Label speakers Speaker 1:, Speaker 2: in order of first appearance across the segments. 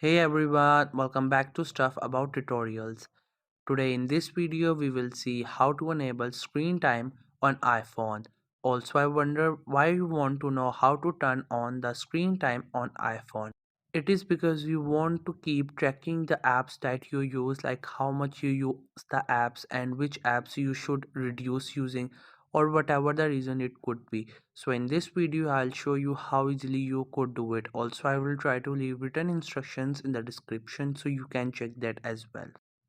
Speaker 1: Hey everyone, welcome back to Stuff About Tutorials. Today in this video we will see how to enable screen time on iPhone. Also I wonder why you want to know how to turn on the screen time on iPhone. It is because you want to keep tracking the apps that you use, like how much you use the apps and which apps you should reduce using, or whatever the reason it could be. So in this video I'll show you how easily you could do it. Also I will try to leave written instructions in the description so you can check that as well.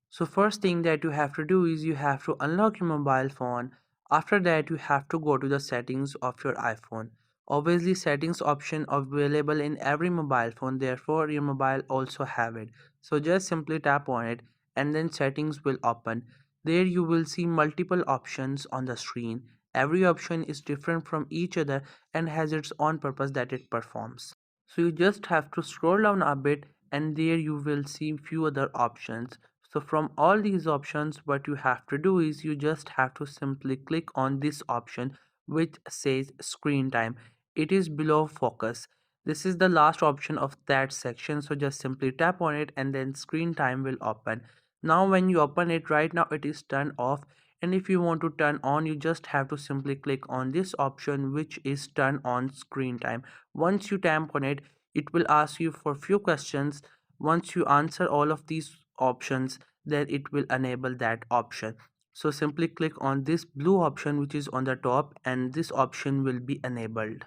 Speaker 1: So first thing that you have to do is you have to unlock your mobile phone. After that you have to go to the settings of your iPhone. Obviously settings option available in every mobile phone, therefore your mobile also have it. So just simply tap on it and then settings will open. There you will see multiple options on the screen. Every option is different from each other and has its own purpose that it performs. So you just have to scroll down a bit and there you will see few other options. So from all these options what you have to do is you just have to simply click on this option which says screen time. It is below focus. This is the last option of that section, so just simply tap on it and then screen time will open. Now when you open it, right now it is turned off, and if you want to turn on you just have to simply click on this option which is turn on screen time. Once you tap on it, it will ask you for few questions. Once you answer all of these options, then it will enable that option. So simply click on this blue option which is on the top and this option will be enabled.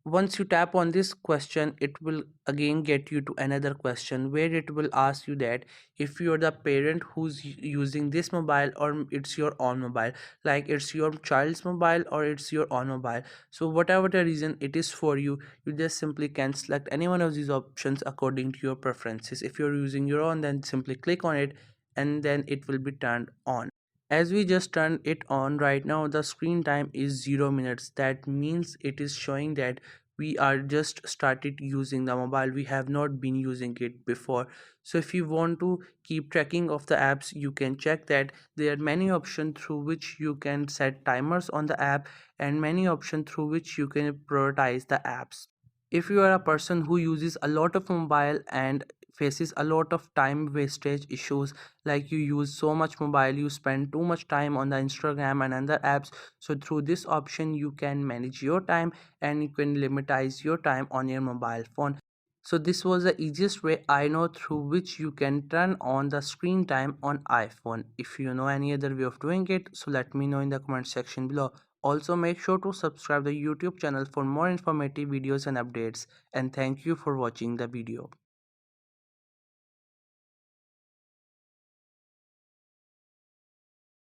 Speaker 1: Once you tap on this question, it will again get you to another question where it will ask you that if you're the parent who's using this mobile or it's your own mobile, like it's your child's mobile or it's your own mobile. So whatever the reason it is for you, you just simply can select any one of these options according to your preferences. If you're using your own, then simply click on it and then it will be turned on. As we just turned it on, right now the screen time is 0 minutes. That means it is showing that we are just started using the mobile, we have not been using it before. So if you want to keep tracking of the apps, you can check that there are many options through which you can set timers on the app and many options through which you can prioritize the apps. If you are a person who uses a lot of mobile and faces a lot of time wastage issues, like you use so much mobile, you spend too much time on the Instagram and other apps, so through this option you can manage your time and you can limitize your time on your mobile phone. So this was the easiest way I know through which you can turn on the screen time on iPhone. If you know any other way of doing it, so let me know in the comment section below. Also make sure to subscribe the YouTube channel for more informative videos and updates, and thank you for watching the video.